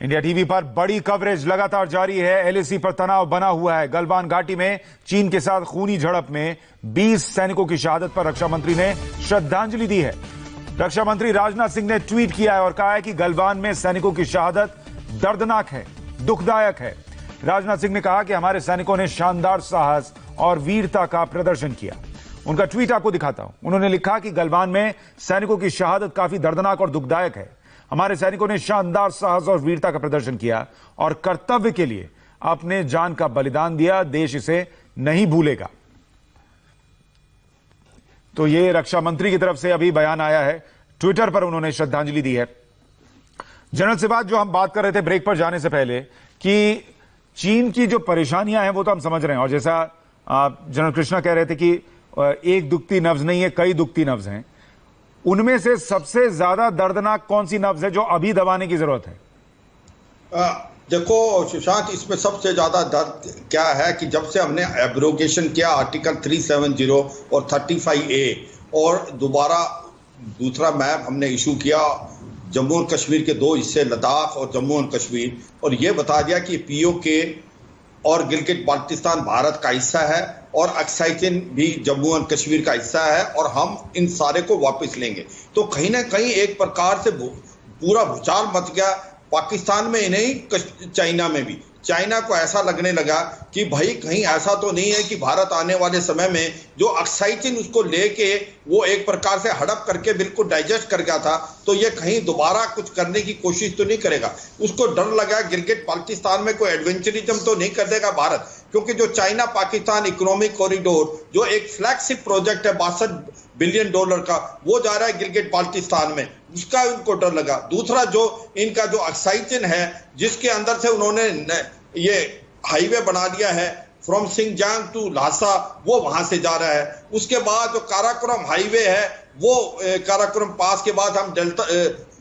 India TV पर बड़ी coverage लगातार जारी है। एलएसी पर तनाव बना हुआ है। गलवान घाटी में चीन के साथ खूनी झड़प में 20 सैनिकों की शहादत पर रक्षा मंत्री ने श्रद्धांजलि दी है। रक्षा मंत्री राजनाथ सिंह ने ट्वीट किया है और कहा है कि गलवान में सैनिकों की शहादत दर्दनाक है, दुखदायक है। राजनाथ सिंह ने कहा कि हमारे सैनिकों ने शानदार साहस और वीरता का प्रदर्शन किया। उनका ट्वीट आपको दिखाता हूं। उन्होंने लिखा कि गलवान में सैनिकों की शहादत काफी दर्दनाक और दुखदायक है। हमारे सैनिकों ने शानदार साहस और वीरता का प्रदर्शन किया और कर्तव्य के लिए अपने जान का बलिदान दिया। देश इसे नहीं भूलेगा। तो ये रक्षा मंत्री की तरफ से अभी बयान आया है। ट्विटर पर उन्होंने श्रद्धांजलि दी है। जनरल से जो हम बात कर रहे थे ब्रेक पर जाने से पहले कि चीन की जो परेशानियां हैं वो तो हम समझ रहे हैं, और जैसा जनरल कृष्णा कह रहे थे कि एक दुखती नब्ज नहीं है, कई दुखती नब्ज हैं। उनमें से सबसे ज्यादा दर्दनाक कौन सी नब्ज है जो अभी दबाने की जरूरत है? देखो सुशांत, इसमें सबसे ज्यादा दर्द क्या है कि जब से हमने एब्रोगेशन किया आर्टिकल 370 और 35A और दोबारा दूसरा मैप हमने इशू किया जम्मू और कश्मीर के दो हिस्से लद्दाख और जम्मू और कश्मीर, और ये बता दिया कि POK और गिलगित बाल्टिस्तान भारत का हिस्सा है और अक्साई चिन भी जम्मू और कश्मीर का हिस्सा है और हम इन सारे को वापस लेंगे। तो कहीं ना कहीं एक प्रकार से पूरा भूचाल मच गया पाकिस्तान में ही नहीं, चाइना में भी। चाइना को ऐसा लगने लगा कि भाई कहीं ऐसा तो नहीं है कि भारत आने वाले समय में जो अक्साई चिन उसको लेके वो एक प्रकार से हड़प करके बिल्कुल डाइजेस्ट कर गया था, तो ये कहीं दोबारा कुछ करने की कोशिश तो नहीं करेगा। उसको डर लगा गिलगित बाल्टिस्तान में कोई एडवेंचरिज्म तो नहीं कर देगा भारत, क्योंकि जो चाइना पाकिस्तान इकोनॉमिक कॉरिडोर जो एक फ्लैगशिप प्रोजेक्ट है $62 बिलियन का, वो जा रहा है गिलगित बाल्टिस्तान में, उसका उनको डर लगा। दूसरा जो इनका जो अक्साई चिन है जिसके अंदर से उन्होंने ये हाईवे बना दिया है फ्रॉम सिंगजांग टू ल्हासा, वो वहां से जा रहा है। उसके बाद जो काराकोरम हाईवे है वो काराकोरम पास के बाद हम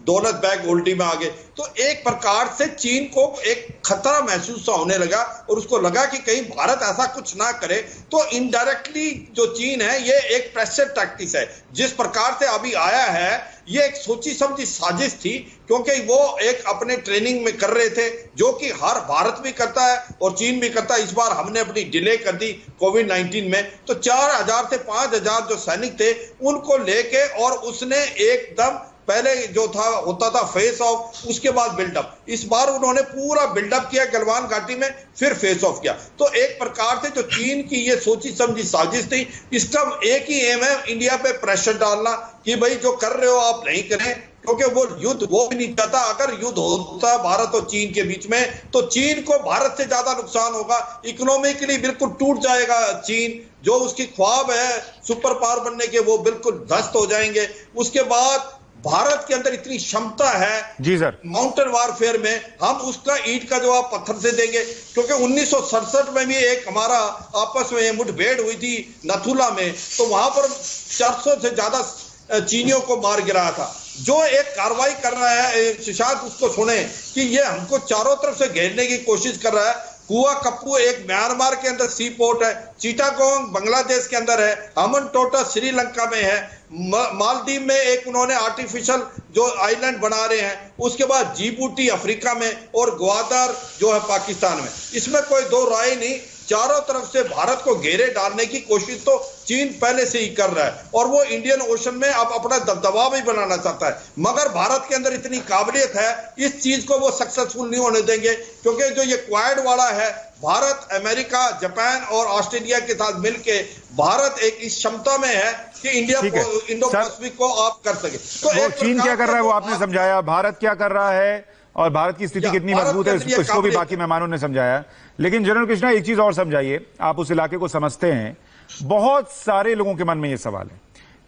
दौलत बैग ओल्डी में आ गए। तो एक प्रकार से चीन को एक खतरा महसूस होने लगा और उसको लगा कि कहीं भारत ऐसा कुछ ना करे। तो इनडायरेक्टली जो चीन है ये एक प्रेशर टैक्टिक्स है जिस प्रकार से अभी आया है, ये एक सोची समझी साजिश थी, क्योंकि वो एक अपने ट्रेनिंग में कर रहे थे जो कि हर भारत भी करता है और चीन भी करता है। इस बार हमने अपनी डिले कर दी कोविड-19 में, तो 4000 से 5000 जो सैनिक थे उनको लेके, और उसने एकदम पहले जो था होता था फेस ऑफ, उसके बाद बिल्डअप। इस बार उन्होंने पूरा बिल्डअप किया गलवान घाटी में, फिर फेस ऑफ किया। तो एक प्रकार से जो चीन की ये सोची समझी साजिश थी, इसका एक ही एम है इंडिया पे प्रेशर डालना कि भाई जो कर रहे हो आप नहीं करें, क्योंकि वो युद्ध वो भी नहीं चाहता। अगर युद्ध होता है भारत और चीन के बीच में तो चीन को भारत से ज्यादा नुकसान होगा, इकोनॉमिकली बिल्कुल टूट जाएगा चीन। जो उसकी ख्वाब है सुपर पावर बनने के वो बिल्कुल ध्वस्त हो जाएंगे। उसके बाद भारत के अंदर इतनी क्षमता है जी सर माउंटेन वारफेयर में, हम उसका ईंट का जवाब पत्थर से देंगे। क्योंकि 1967 में भी एक हमारा आपस में मुठभेड़ हुई थी नथुला में, तो वहां पर 400 से ज्यादा चीनियों को मार गिराया था। जो एक कार्रवाई कर रहा है सुशांत, उसको सुने कि ये हमको चारों तरफ से घेरने की कोशिश कर रहा है। कुआ कप्पू एक म्यांमार के अंदर सी पोर्ट है, चिटागोंग बांग्लादेश के अंदर है, अमनटोटा श्रीलंका में है, मालदीव में एक उन्होंने आर्टिफिशियल जो आइलैंड बना रहे हैं, उसके बाद जिबूटी अफ्रीका में और ग्वादर जो है पाकिस्तान में। इसमें कोई दो राय नहीं, चारों तरफ से भारत को घेरे डालने की कोशिश तो चीन पहले से ही कर रहा है और वो इंडियन ओशन में अब अपना दबदबा भी बनाना चाहता है। मगर भारत के अंदर इतनी काबिलियत है, इस चीज को वो सक्सेसफुल नहीं होने देंगे, क्योंकि जो ये क्वाड वाला है भारत, अमेरिका, जापान और ऑस्ट्रेलिया के साथ मिलके भारत एक इस क्षमता में है कि इंडिया को इंडो पैसिफिक को आप कर सके। तो चीन क्या कर रहा है वो आपने समझाया, भारत क्या कर रहा है और भारत की स्थिति कितनी मजबूत है इसको भी बाकी मेहमानों ने समझाया। लेकिन जनरल कृष्णा एक चीज और समझाइए, आप उस इलाके को समझते हैं। बहुत सारे लोगों के मन में यह सवाल है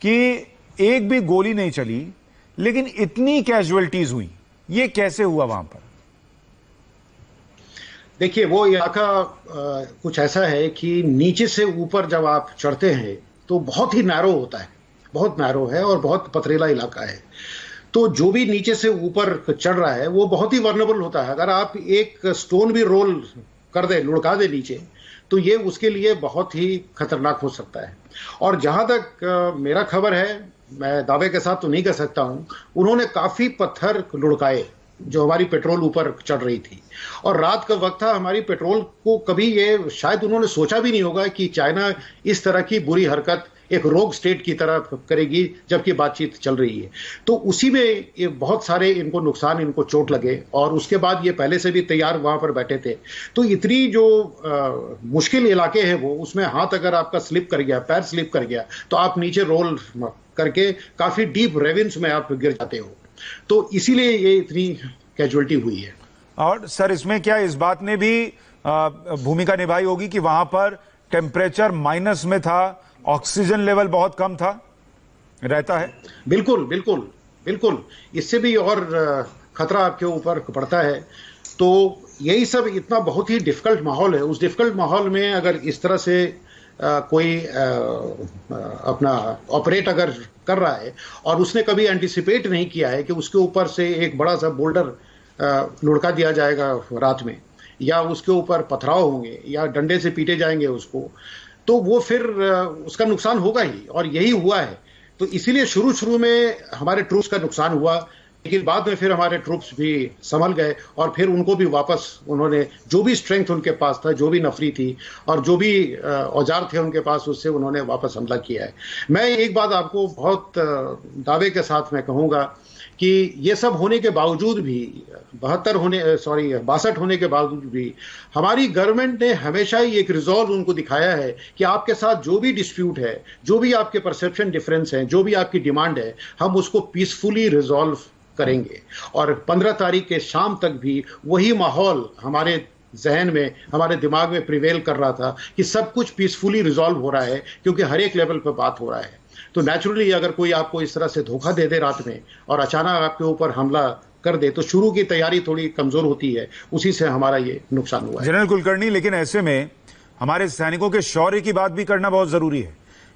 कि एक भी गोली नहीं चली लेकिन इतनी कैजुअलिटीज हुई, ये कैसे हुआ वहां पर? देखिए वो इलाका कुछ ऐसा है कि नीचे से ऊपर जब आप चढ़ते हैं तो बहुत ही नैरो होता है, बहुत नैरो है और बहुत पथरीला इलाका है। तो जो भी नीचे से ऊपर चढ़ रहा है वो बहुत ही वर्नेबल होता है। अगर आप एक स्टोन भी रोल कर दे, लुढ़का दे नीचे, तो ये उसके लिए बहुत ही खतरनाक हो सकता है। और जहां तक मेरा खबर है, मैं दावे के साथ तो नहीं कह सकता हूं, उन्होंने काफी पत्थर लुढ़काए जो हमारी पेट्रोल ऊपर चढ़ रही थी, और रात का वक्त था। हमारी पेट्रोल को कभी ये शायद उन्होंने सोचा भी नहीं होगा कि चाइना इस तरह की बुरी हरकत एक रोग स्टेट की तरह करेगी जबकि बातचीत चल रही है। तो उसी में ये बहुत सारे इनको नुकसान, इनको चोट लगे, और उसके बाद ये पहले से भी तैयार वहां पर बैठे थे। तो इतनी जो मुश्किल इलाके हैं वो, उसमें हाथ अगर आपका स्लिप कर गया, पैर स्लिप कर गया, तो आप नीचे रोल करके काफी डीप रेविन्स में आप गिर जाते हो। तो इसीलिए ये इतनी कैजुअलिटी हुई है। और सर, इसमें क्या इस बात ने भी भूमिका निभाई होगी कि वहां पर टेम्परेचर माइनस में था, ऑक्सीजन लेवल बहुत कम था, रहता है? बिल्कुल बिल्कुल बिल्कुल, इससे भी और खतरा आपके ऊपर पड़ता है। तो यही सब इतना बहुत ही डिफिकल्ट माहौल है। उस डिफिकल्ट माहौल में अगर इस तरह से कोई अपना ऑपरेट अगर कर रहा है और उसने कभी एंटिसिपेट नहीं किया है कि उसके ऊपर से एक बड़ा सा बोल्डर लुढ़का दिया जाएगा रात में, या उसके ऊपर पथराव होंगे, या डंडे से पीटे जाएंगे उसको, तो वो फिर उसका नुकसान होगा ही, और यही हुआ है। तो इसीलिए शुरू में हमारे ट्रूप्स का नुकसान हुआ, लेकिन बाद में फिर हमारे ट्रूप्स भी संभल गए, और फिर उनको भी वापस उन्होंने जो भी स्ट्रेंथ उनके पास था, जो भी नफरी थी और जो भी औजार थे उनके पास, उससे उन्होंने वापस हमला किया है। मैं एक बात आपको बहुत दावे के साथ मैं कहूँगा कि ये सब होने के बावजूद भी, 62 होने के बावजूद भी हमारी गवर्नमेंट ने हमेशा ही एक रिजॉल्व उनको दिखाया है कि आपके साथ जो भी डिस्प्यूट है, जो भी आपके परसेप्शन डिफरेंस है, जो भी आपकी डिमांड है, हम उसको पीसफुली रिजॉल्व करेंगे। और 15 तारीख के शाम तक भी वही माहौल हमारे जहन में, हमारे दिमाग में प्रिवेल कर रहा था कि सब कुछ पीसफुली रिजॉल्व हो रहा है, क्योंकि हर एक लेवल पर बात हो रहा है। तो नेचुरली अगर कोई आपको इस तरह से धोखा दे दे रात में और अचानक आपके ऊपर हमला कर दे, तो शुरू की तैयारी थोड़ी कमजोर होती है, उसी से हमारा ये नुकसान हुआ है। जनरल कुलकर्णी, लेकिन ऐसे में हमारे सैनिकों के शौर्य की बात भी करना बहुत जरूरी है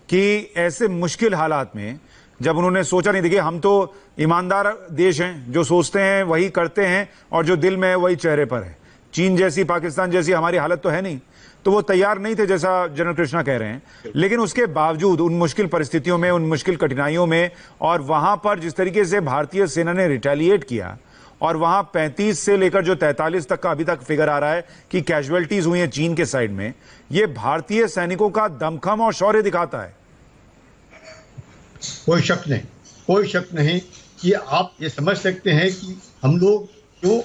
कि ऐसे मुश्किल हालात में जब उन्होंने सोचा नहीं, देखिए हम तो ईमानदार देश हैं, जो सोचते हैं वही करते हैं और जो दिल में है वही चेहरे पर है। चीन जैसी, पाकिस्तान जैसी हमारी हालत तो है नहीं, तो वो तैयार नहीं थे जैसा जनरल कृष्णा कह रहे हैं। लेकिन उसके बावजूद उन मुश्किल परिस्थितियों में, उन मुश्किल कठिनाइयों में, और वहां पर जिस तरीके से भारतीय सेना ने रिटेलिएट किया, और वहां 35 से लेकर जो 43 तक का अभी तक फिगर आ रहा है कि कैजुअलिटीज हुई हैं चीन के साइड में, ये भारतीय सैनिकों का दमखम और शौर्य दिखाता है। कोई शक नहीं कि आप ये समझ सकते हैं कि हम लोग जो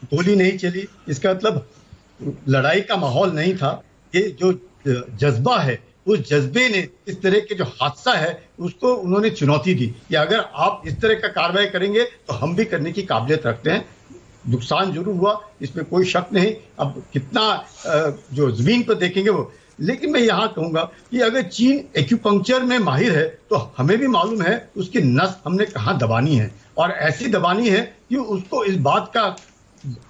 गोली नहीं चली, इसका मतलब लड़ाई का माहौल नहीं था। ये जो जज्बा है, उस जज्बे ने इस तरह के जो हादसा है उसको उन्होंने चुनौती दी कि अगर आप इस तरह का कार्रवाई करेंगे तो हम भी करने की काबिलियत रखते हैं। नुकसान जरूर हुआ, इसमें कोई शक नहीं। अब कितना जो जमीन पर देखेंगे वो, लेकिन मैं यहाँ कहूंगा कि अगर चीन एक्यूपंक्चर में माहिर है तो हमें भी मालूम है उसकी नस हमने कहाँ दबानी है, और ऐसी दबानी है कि उसको इस बात का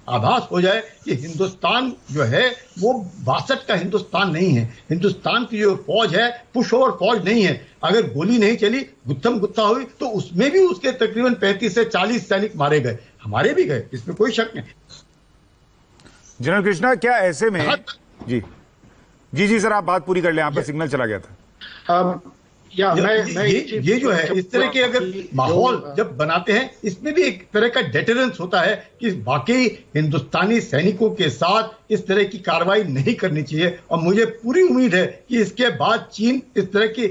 आभास हो जाए कि हिंदुस्तान जो है वो 62 का हिंदुस्तान नहीं है। हिंदुस्तान की जो फौज है पुश ओवर फौज नहीं है। अगर गोली नहीं चली, गुत्थम गुत्था हुई, तो उसमें भी उसके तकरीबन 35 से 40 सैनिक मारे गए, हमारे भी गए, इसमें कोई शक नहीं। जनरल कृष्णा, क्या ऐसे में जी सर, आप बात पूरी कर लें, आपका सिग्नल चला गया था। ये जो है इस तरह के अगर माहौल जब बनाते हैं, इसमें भी एक तरह का डेटरेंस होता है कि वाकई हिंदुस्तानी सैनिकों के साथ इस तरह की कार्रवाई नहीं करनी चाहिए। और मुझे पूरी उम्मीद है कि इसके बाद चीन इस तरह की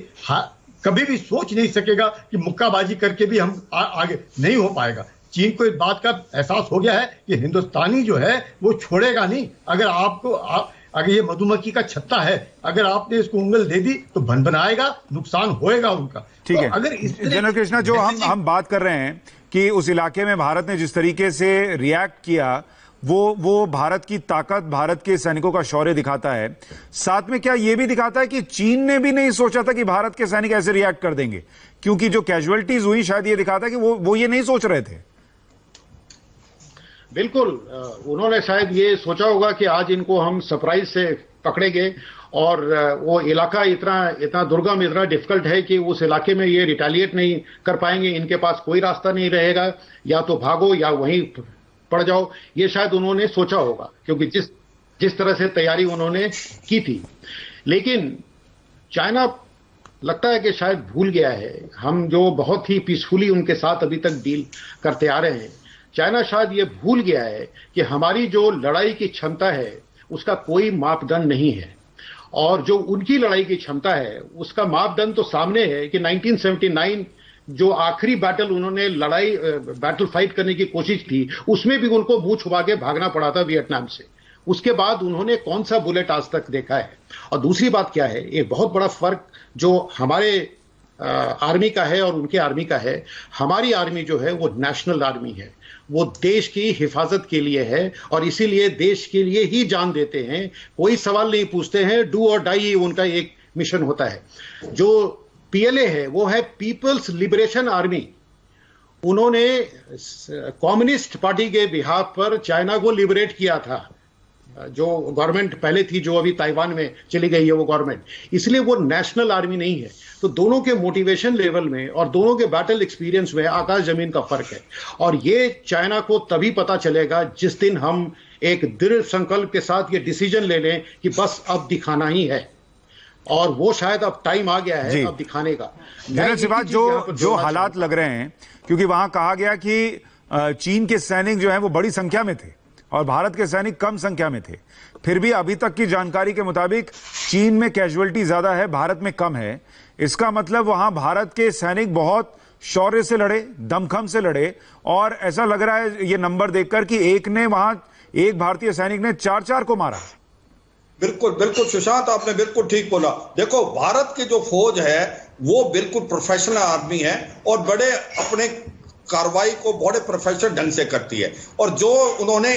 कभी भी सोच नहीं सकेगा कि मुक्काबाजी करके भी हम आगे नहीं हो पाएगा। चीन को इस बात का एहसास हो गया है कि हिंदुस्तानी जो है वो छोड़ेगा नहीं। अगर ये मधुमक्खी का छत्ता है, अगर आपने इसको उंगल दे दी तो बनाएगा, नुकसान होएगा उनका। ठीक है। तो अगर इस जनरल कृष्णा, जो हम बात कर रहे हैं कि उस इलाके में भारत ने जिस तरीके से रिएक्ट किया, वो भारत की ताकत, भारत के सैनिकों का शौर्य दिखाता है। साथ में क्या ये भी दिखाता है कि चीन ने भी नहीं सोचा था कि भारत के सैनिक ऐसे रिएक्ट कर देंगे, क्योंकि जो कैजुअलिटीज हुई शायद ये दिखाता है कि वो ये नहीं सोच रहे थे। बिल्कुल, उन्होंने शायद ये सोचा होगा कि आज इनको हम सरप्राइज से पकड़ेंगे, और वो इलाका इतना दुर्गम, इतना डिफिकल्ट है कि उस इलाके में ये रिटेलिएट नहीं कर पाएंगे, इनके पास कोई रास्ता नहीं रहेगा, या तो भागो या वहीं पड़ जाओ। ये शायद उन्होंने सोचा होगा, क्योंकि जिस तरह से तैयारी उन्होंने की थी। लेकिन चाइना लगता है कि शायद भूल गया है। हम जो बहुत ही पीसफुली उनके साथ अभी तक डील करते आ रहे हैं, चाइना शायद ये भूल गया है कि हमारी जो लड़ाई की क्षमता है उसका कोई मापदंड नहीं है, और जो उनकी लड़ाई की क्षमता है उसका मापदंड तो सामने है कि 1979 जो आखिरी बैटल उन्होंने बैटल फाइट करने की कोशिश की, उसमें भी उनको मुंह छुपा के भागना पड़ा था वियतनाम से। उसके बाद उन्होंने कौन सा बुलेट आज तक देखा है? और दूसरी बात क्या है, एक बहुत बड़ा फर्क जो हमारे आर्मी का है और उनके आर्मी का है, हमारी आर्मी जो है वो नेशनल आर्मी है, वो देश की हिफाजत के लिए है और इसीलिए देश के लिए ही जान देते हैं, कोई सवाल नहीं पूछते हैं, डू और डाई उनका एक मिशन होता है। जो पीएलए है वो है पीपल्स लिबरेशन आर्मी, उन्होंने कम्युनिस्ट पार्टी के बिहाफ पर चाइना को लिबरेट किया था, जो गवर्नमेंट पहले थी जो अभी ताइवान में चली गई है वो गवर्नमेंट, इसलिए वो नेशनल आर्मी नहीं है। तो दोनों के मोटिवेशन लेवल में और दोनों के बैटल एक्सपीरियंस में आकाश जमीन का फर्क है, और ये चाइना को तभी पता चलेगा जिस दिन हम एक दृढ़ संकल्प के साथ ये डिसीजन ले लें कि बस अब दिखाना ही है, और वो शायद अब टाइम आ गया है अब दिखाने का। जनरल शिवाज, जो हालात लग रहे हैं, क्योंकि वहां कहा गया कि चीन के सैनिक जो है वो बड़ी संख्या में थे और भारत के सैनिक कम संख्या में थे, फिर भी अभी तक की जानकारी के मुताबिक चीन में कैजुअलिटी ज्यादा है, भारत में कम है। इसका मतलब वहां भारत के सैनिक बहुत शौर्य से लड़े, दमखम से लड़े, और ऐसा लग रहा है ये नंबर देखकर कि एक भारतीय सैनिक ने 4 को मारा। बिल्कुल बिल्कुल सुशांत, आपने बिल्कुल ठीक बोला। देखो, भारत की जो फौज है वो बिल्कुल प्रोफेशनल आदमी है और बड़े अपने कार्रवाई को बड़े प्रोफेशनल ढंग से करती है। और जो उन्होंने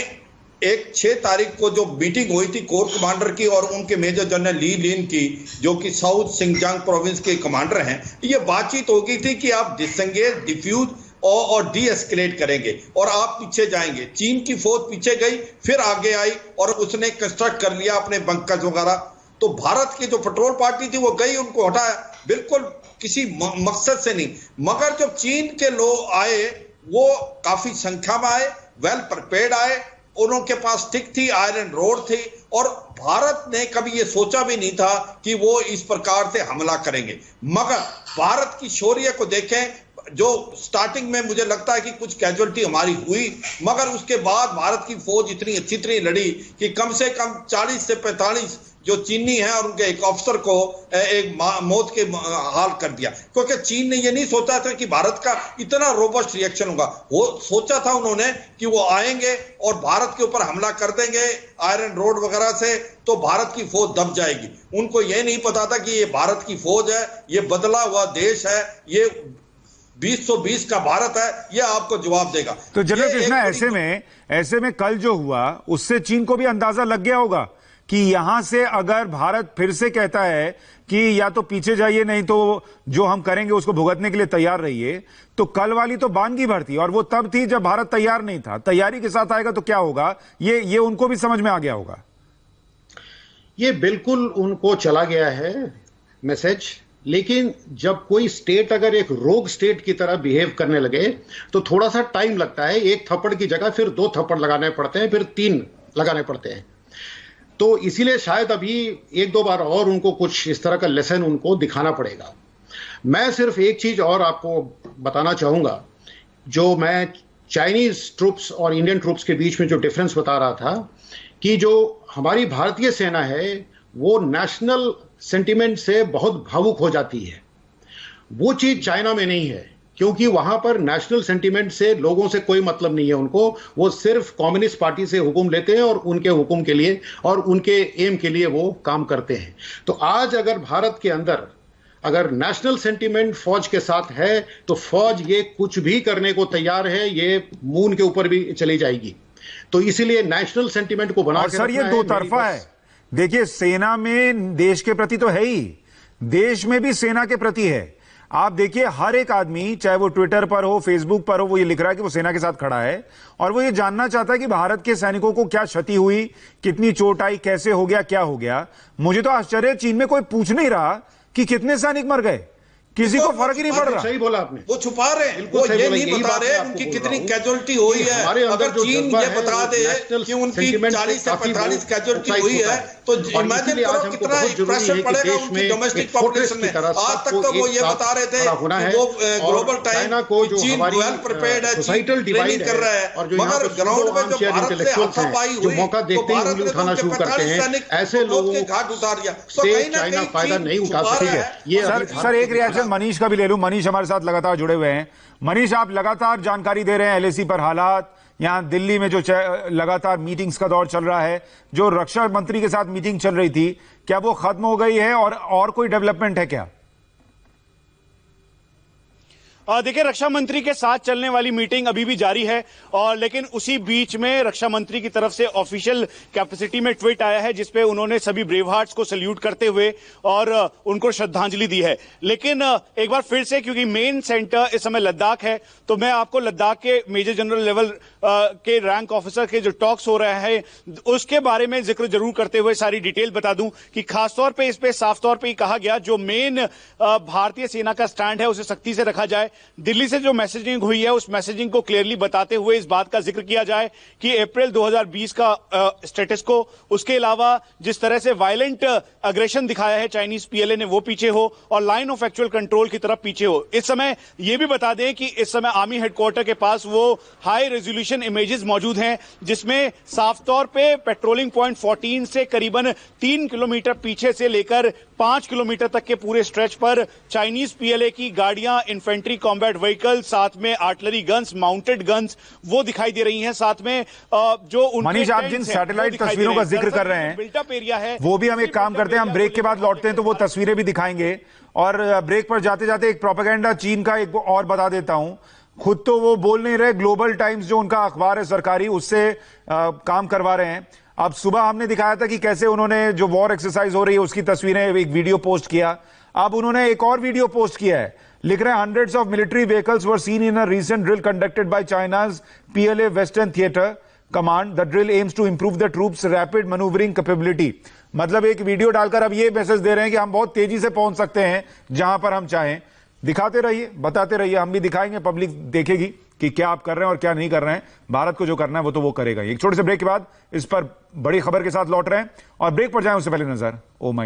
6 तारीख को जो मीटिंग हुई थी कोर कमांडर की और उनके मेजर जनरल ली लिन की, जो कि साउथ सिंगजांग प्रोविंस के कमांडर हैं, ये बातचीत हो गई थी कि आप डिसंगेज, डिफ्यूज और डी एस्केलेट करेंगे और आप पीछे जाएंगे। चीन की फौज पीछे गई, फिर आगे आई और उसने कंस्ट्रक्ट कर लिया अपने बंकर्स वगैरह। तो भारत की जो पेट्रोल पार्टी थी वो गई, उनको हटाया, बिल्कुल किसी मकसद से नहीं। मगर जब चीन के लोग आए वो काफी संख्या में आए, वेल प्रिपेयर्ड आए, उनके पास स्टिक थी, आयरन रोड थी, और भारत ने कभी ये सोचा भी नहीं था कि वो इस प्रकार से हमला करेंगे। मगर भारत की शौर्य को देखें, जो स्टार्टिंग में मुझे लगता है कि कुछ कैजुअलिटी हमारी हुई, मगर उसके बाद भारत की फौज इतनी अच्छी तरह लड़ी कि कम से कम 40 से 45 जो चीनी हैं और उनके एक अफसर को एक मौत के हाल कर दिया, क्योंकि चीन ने ये नहीं सोचा था कि भारत का इतना रोबस्ट रिएक्शन होगा। वो सोचा था उन्होंने कि वो आएंगे और भारत के ऊपर हमला कर देंगे आयरन रोड वगैरह से, तो भारत की फौज दब जाएगी। उनको ये नहीं पता था कि ये भारत की फौज है, ये बदला हुआ देश है, ये 2020 का भारत है, ये आपको जवाब देगा। तो जनरल कृष्णा, ऐसे में कल जो हुआ उससे चीन को भी अंदाजा लग गया होगा कि यहां से अगर भारत फिर से कहता है कि या तो पीछे जाइए नहीं तो जो हम करेंगे उसको भुगतने के लिए तैयार रहिए, तो कल वाली तो बानगी भर थी, और वो तब थी जब भारत तैयार नहीं था। तैयारी के साथ आएगा तो क्या होगा, ये उनको भी समझ में आ गया होगा। ये बिल्कुल उनको चला गया है मैसेज, लेकिन जब कोई स्टेट अगर एक रोग स्टेट की तरह बिहेव करने लगे तो थोड़ा सा टाइम लगता है। 1 थप्पड़ की जगह फिर 2 थप्पड़ लगाने पड़ते हैं, फिर 3 लगाने पड़ते हैं। तो इसीलिए शायद अभी 1-2 बार और उनको कुछ इस तरह का लेसन उनको दिखाना पड़ेगा। मैं सिर्फ एक चीज और आपको बताना चाहूंगा, जो मैं चाइनीज ट्रूप्स और इंडियन ट्रूप्स के बीच में जो डिफरेंस बता रहा था, कि जो हमारी भारतीय सेना है वो नेशनल सेंटिमेंट से बहुत भावुक हो जाती है। वो चीज चाइना में नहीं है, क्योंकि वहां पर नेशनल सेंटिमेंट से लोगों से कोई मतलब नहीं है उनको। वो सिर्फ कम्युनिस्ट पार्टी से हुक्म लेते हैं और उनके हुक्म के लिए और उनके एम के लिए वो काम करते हैं। तो आज अगर भारत के अंदर अगर नेशनल सेंटिमेंट फौज के साथ है तो फौज ये कुछ भी करने को तैयार है, ये मून के ऊपर भी चली जाएगी। तो इसीलिए नेशनल सेंटिमेंट को बना के सर, ये दो तरफा है। देखिए, सेना में देश के प्रति तो है ही, देश में भी सेना के प्रति है। आप देखिए, हर एक आदमी, चाहे वो ट्विटर पर हो, फेसबुक पर हो, वो ये लिख रहा है कि वो सेना के साथ खड़ा है और वो ये जानना चाहता है कि भारत के सैनिकों को क्या क्षति हुई, कितनी चोट आई, कैसे हो गया, क्या हो गया। मुझे तो आश्चर्य, चीन में कोई पूछ नहीं रहा कि कितने सैनिक मर गए, किसी को फर्क ही नहीं पड़ रहा। सही बोला आपने, वो छुपा रहे हैं, वो ये नहीं बता रहे उनकी कितनी कैजुअल्टी हुई है। अगर चीन ये बता दे कि उनकी 40 से 45 कैजुअल्टी हुई है तो इमेजिन करो कितना प्रेशर पड़ेगा उनकी डोमेस्टिक पॉपुलेशन में। आज तक तो वो ये बता रहे थे कि वो ग्लोबल टाइम चीन वेल प्रिपेयर्ड है, चीन ट्रेनिंग कर रहा है, मगर ग्राउंड में जो भारत से हाथापाई हुई मौका देखते ही उंगली उठाना शुरू करते हैं, ऐसे लोगों के घाट उतार दिया। चाइना फायदा नहीं उठा सकेगा। सर एक रिएक्शन मनीष का भी ले लूं। मनीष हमारे साथ लगातार जुड़े हुए हैं। मनीष, आप लगातार जानकारी दे रहे हैं एलएसी पर हालात, यहां दिल्ली में जो लगातार मीटिंग्स का दौर चल रहा है, जो रक्षा मंत्री के साथ मीटिंग चल रही थी, क्या वो खत्म हो गई है और कोई डेवलपमेंट है क्या? देखिए, रक्षा मंत्री के साथ चलने वाली मीटिंग अभी भी जारी है, और लेकिन उसी बीच में रक्षा मंत्री की तरफ से ऑफिशियल कैपेसिटी में ट्वीट आया है जिसपे उन्होंने सभी ब्रेव हार्ट्स को सल्यूट करते हुए और उनको श्रद्धांजलि दी है। लेकिन एक बार फिर से, क्योंकि मेन सेंटर इस समय लद्दाख है, तो मैं आपको लद्दाख के मेजर जनरल लेवल के रैंक ऑफिसर के जो टॉक्स हो रहे हैं उसके बारे में जिक्र जरूर करते हुए सारी डिटेल बता दूं कि खासतौर पर इस पे साफ तौर पर कहा गया जो मेन भारतीय सेना का स्टैंड है उसे सख्ती से रखा जाए। दिल्ली से जो मैसेजिंग हुई है उस मैसेजिंग को क्लियरली बताते हुए इस बात का जिक्र किया जाए कि अप्रैल 2020 का स्टेटस को, उसके अलावा जिस तरह से वायलेंट अग्रेशन दिखाया है चाइनीज पीएलए ने, वो पीछे हो और लाइन ऑफ एक्चुअल कंट्रोल की तरफ पीछे हो। इस समय यह भी बता दें कि इस समय आर्मी हेडक्वार्टर के पास वो हाई रेजोल्यूशन इमेजेस मौजूद हैं जिसमें साफ तौर पे पेट्रोलिंग पॉइंट 14 से करीबन 3 किलोमीटर पीछे से लेकर 5 किलोमीटर तक के पूरे स्ट्रेच पर चाइनीज पीएलए की गाड़ियां, इन्फेंट्री कॉम्बैट व्हीकल, साथ में आर्टिलरी गन्स, माउंटेड गन्स वो दिखाई दे रही हैं। साथ में जो मनीष, आप जिन सैटेलाइट तस्वीरों का जिक्र कर रहे हैं बिल्टअप एरिया है, वो भी हम एक काम करते हैं, हम ब्रेक के बाद लौटते हैं तो वो तस्वीरें भी दिखाएंगे। और ब्रेक पर जाते जाते एक प्रोपेगेंडा चीन का एक और बता देता हूं। खुद तो वो बोल नहीं रहे, ग्लोबल टाइम्स जो उनका अखबार है सरकारी, उससे काम करवा रहे हैं। अब सुबह हमने दिखाया था कि कैसे उन्होंने जो वॉर एक्सरसाइज हो रही है उसकी तस्वीरें, एक वीडियो पोस्ट किया। अब उन्होंने एक और वीडियो पोस्ट किया है, लिख रहे हैं hundreds of military vehicles were seen in a recent drill conducted by China's PLA western theatre command. The drill aims to improve the troops rapid manoeuvring capability. मतलब एक वीडियो डालकर अब ये मैसेज दे रहे हैं कि हम बहुत तेजी से पहुंच सकते हैं जहां पर हम चाहें। दिखाते रहिए, बताते रहिए, हम भी दिखाएंगे, पब्लिक देखेगी कि क्या आप कर रहे हैं और क्या नहीं कर रहे हैं। भारत को जो करना है वो तो वो करेगा। एक छोटे से ब्रेक के बाद इस पर बड़ी खबर के साथ लौट रहे हैं, और ब्रेक पर जाएं उससे पहले नजर, ओ माय गॉड।